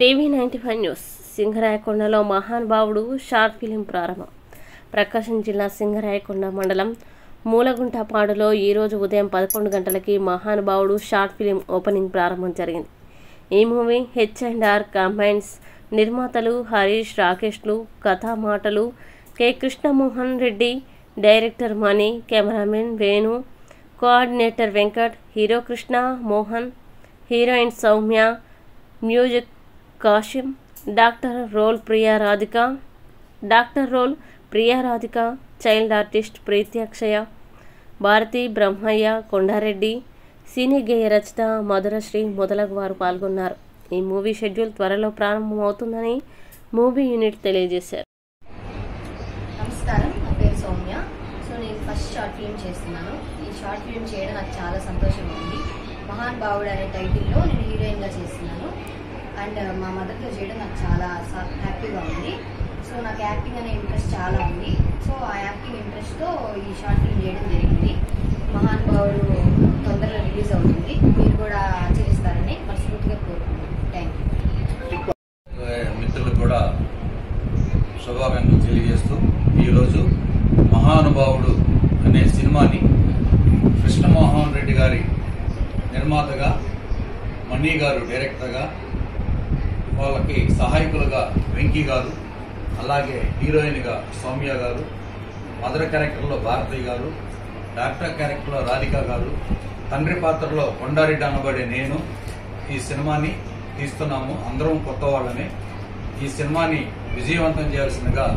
TV95 news సింగరాయకొండలో మహానుభావుడు short film ప్రారంభం. ప్రకాశం జిల్లా సింగరాయకొండ మండలం మూలగుంటపాడులో ఈరోజు ఉదయం 11 గంటలకి మహానుభావుడు షార్ట్ ఫిలిం ఓపెనింగ్ ప్రారంభం జరిగింది. ఈ మూవీ H&R కంబైన్స్. నిర్మాతలు హరీష్ రాకేష్లు, కథా మాటలు K Krishnamohan Reddy, director Mani, cameraman Venu, coordinator Venkat, hero Krishna Mohan, heroine Soumya, music Kasim, doctor role Priya Radhika, child artist Preethi Akshaya, Bharathi, Brahmaiah, Kondareddy, cine గేయ రచయిత మధురశ్రీ మొదలగు వారు పాల్గొన్నారు. ఈ మూవీ షెడ్యూల్ త్వరలో ప్రారంభమవుతుందని మూవీ యూనిట్ తెలియజేశారు. నమస్కారం, నా పేరు సౌమ్య. నేను ఫస్ట్ షార్ట్ ఫిల్మ్ చేస్తున్నాను. ఈ షార్ట్ ఫిల్మ్ చేయడం నాకు చాలా సంతోషంగా ఉంది. మహానుభావుడు అనే టైటిల్లో నేను హీరోయిన్గా చేస్తున్నాను. అండ్ మా మదర్తో చేయడం నాకు చాలా హ్యాపీగా ఉంది. నాకు యాక్టింగ్ అనే ఇంట్రెస్ట్ చాలా ఉంది. ఆ యాక్టింగ్ ఇంట్రెస్ట్తో ఈ షార్ట్ ఫిల్మ్ చేయడం జరిగింది. మహానుభావుడు తొందరగా రిలీజ్ అవుతుంది. మీరు కూడా ఆచరిస్తారని మనస్ఫూర్తిగా కోరుకుంటున్నాను. Thank you. మిత్రులకు కూడా శుభాకాంక్షలు తెలియజేస్తూ ఈరోజు మహానుభావుడు అనే సినిమాని కృష్ణమోహన్ రెడ్డి గారి నిర్మాతగా, మణి గారు డైరెక్టర్గా, వాళ్ళకి సహాయకులుగా వెంకీ గారు, అలాగే హీరోయిన్గా సౌమ్య గారు, మదర్ క్యారెక్టర్లో భారతి గారు, డాక్టర్ క్యారెక్టర్లో రాధిక గారు, తండ్రి పాత్రలో కొండారెడ్డి అనబడే నేను ఈ సినిమాని తీస్తున్నాము. అందరం కొత్త వాళ్ళనే. ఈ సినిమాని విజయవంతం చేయాల్సిందిగా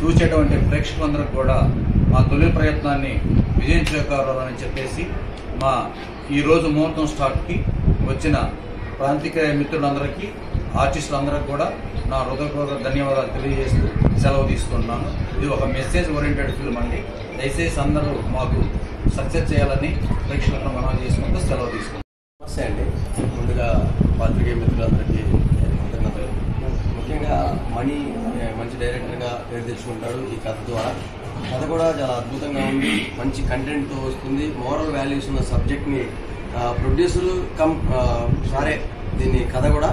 చూసేటువంటి ప్రేక్షకులందరూ కూడా మా తొలి ప్రయత్నాన్ని విజయం చేకూరాలని చెప్పేసి మా ఈరోజు ముహూర్తం స్టార్ట్కి వచ్చిన ప్రాంతీయ మిత్రులందరికీ, ఆర్టిస్టులందరికీ కూడా నా హృదయపూర్వక ధన్యవాదాలు తెలియజేస్తూ సెలవు తీసుకుంటున్నాను. ఇది ఒక మెసేజ్ ఓరియంటెడ్ ఫిల్మ్ అండి. దయచేసి అందరూ మాకు సక్సెస్ చేయాలని ప్రేక్షకులను మనం చేసుకుంటూ సెలవు తీసుకుంటాం. నమస్తే అండి. ముందుగా పాత్రికేయ మిత్రులందరికీ కృతజ్ఞతలు. ముఖ్యంగా మణి అనే మంచి డైరెక్టర్గా పేరు తెచ్చుకుంటాడు. ఈ కథ ద్వారా కథ కూడా చాలా అద్భుతంగా ఉంది. మంచి కంటెంట్తో వస్తుంది. మోరల్ వాల్యూస్ ఉన్న సబ్జెక్ట్ని ప్రొడ్యూసర్లు దీన్ని కథ కూడా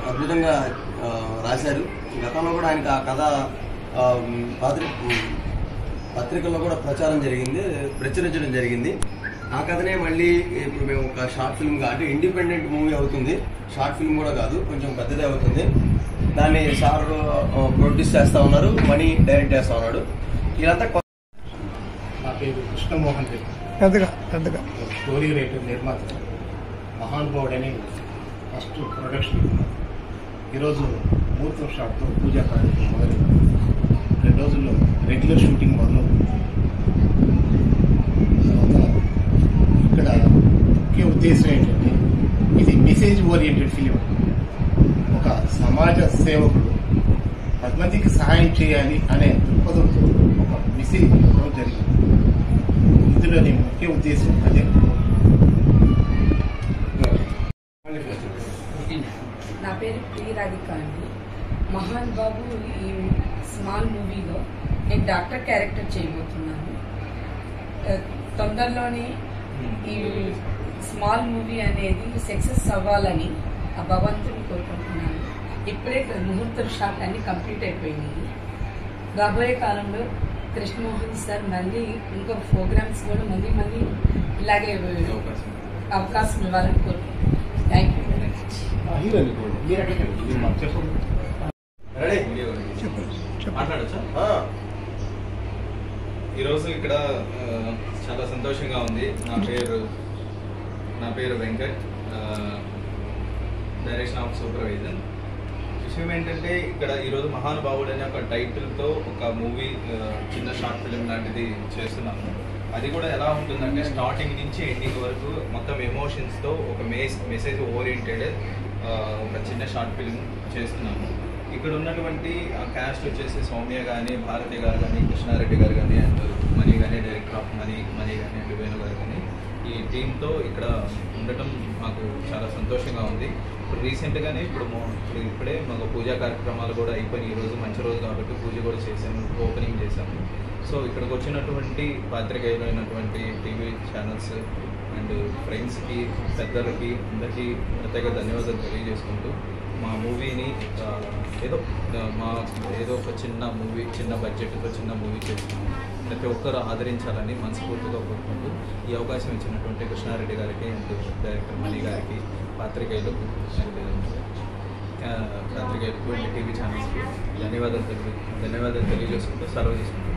అద్భుతంగా రాశారు. గతంలో కూడా ఆయనకు ఆ కథ పత్రికల్లో కూడా ప్రచురించడం జరిగింది. ఆ కథనే మళ్ళీ ఇప్పుడు మేము ఒక షార్ట్ ఫిల్మ్గా, అంటే ఇండిపెండెంట్ మూవీ అవుతుంది, షార్ట్ ఫిల్మ్ కూడా కాదు, కొంచెం పెద్దదే అవుతుంది. దాన్ని సార్ ప్రొడ్యూస్ చేస్తూ ఉన్నారు, మణి డైరెక్ట్ చేస్తూ ఉన్నాడు. ఇదంతా నా పేరు కృష్ణమోహన్ రెడ్డి, స్టోరీ రైటర్, నిర్మాత. మహానుభావుడు అనే ఫస్ట్ ప్రొడక్షన్. ఈరోజు ముహూర్తం షాట్తో పూజా కార్యక్రమం మొదలైంది. 2 రోజుల్లో రెగ్యులర్ షూటింగ్ మొదలవుతుంది. తర్వాత ఇక్కడ ముఖ్య ఉద్దేశం ఏంటంటే, ఇది మెసేజ్ ఓరియంటెడ్ ఫిలిం. ఒక సమాజ సేవకుడు 10 మందికి సహాయం చేయాలి అనే దృక్పథంతో ఒక మెసేజ్ ఇవ్వడం జరిగింది. ఇందులోని ముఖ్య ఉద్దేశం అదే. నా పేరు ప్రియా రాధిక అండి. మహాన్ బాబు ఈ స్మాల్ మూవీలో నేను డాక్టర్ క్యారెక్టర్ చేయబోతున్నాను. తొందరలోనే ఈ స్మాల్ మూవీ అనేది సక్సెస్ అవ్వాలని ఆ భగవంతుని కోరుకుంటున్నాను. ఇప్పుడే ముహూర్తం షాట్ అన్ని కంప్లీట్ అయిపోయినాయి. రాబోయే కాలంలో కృష్ణమోహన్ సార్ మళ్ళీ ఇంకో ప్రోగ్రామ్స్ కూడా మళ్ళీ ఇలాగే అవకాశం ఇవ్వాలని కోరుకుంటున్నాను. Thank you very much. ఈరోజు ఇక్కడ చాలా సంతోషంగా ఉంది. నా పేరు వెంకట్, డైరెక్షన్ ఆఫ్ సూపర్వైజర్. విషయం ఏంటంటే, ఇక్కడ ఈరోజు మహానుభావుడు అనే ఒక టైటిల్తో ఒక మూవీ, చిన్న షార్ట్ ఫిలిం లాంటిది చేస్తున్నాము. అది కూడా ఎలా ఉంటుందంటే, స్టార్టింగ్ నుంచి ఎండింగ్ వరకు మొత్తం ఎమోషన్స్తో ఒక మెసేజ్ ఓరియంటెడ్ ఒక చిన్న షార్ట్ ఫిలిం చేస్తున్నాము. ఇక్కడ ఉన్నటువంటి క్యాస్ట్ వచ్చేసి సౌమ్య కానీ, భారతి గారు కానీ, కృష్ణారెడ్డి గారు కానీ, అండ్ మణి కానీ, డైరెక్టర్ ఆఫ్ మణి కానీ, అండ్ వేణు గారు కానీ, ఈ టీంతో ఇక్కడ ఉండటం మాకు చాలా సంతోషంగా ఉంది. ఇప్పుడు రీసెంట్గానే ఇప్పుడే మాకు పూజా కార్యక్రమాలు కూడా అయిపోయి, ఈరోజు మంచి రోజు కాబట్టి పూజ కూడా చేసాము, ఓపెనింగ్ చేశాము. ఇక్కడికి వచ్చినటువంటి పాత్రికేయులు అయినటువంటి టీవీ ఛానల్స్ అండ్ ఫ్రెండ్స్కి, పెద్దలకి అందరికీ ప్రత్యేక ధన్యవాదాలు తెలియజేసుకుంటూ మా మూవీని ఏదో ఒక చిన్న మూవీ, చిన్న బడ్జెట్తో చిన్న మూవీ చేస్తున్నాం. ప్రతి ఒక్కరు ఆదరించాలని మనస్ఫూర్తిగా కోరుకుంటూ ఈ అవకాశం ఇచ్చినటువంటి కృష్ణారెడ్డి గారికి అండ్ డైరెక్టర్ మణి గారికి, పాత్రికేయులకు అండ్ టీవీ ఛానల్స్కి ధన్యవాదాలు తెలియజేసుకుంటూ సెలవు తీసుకుంటాం.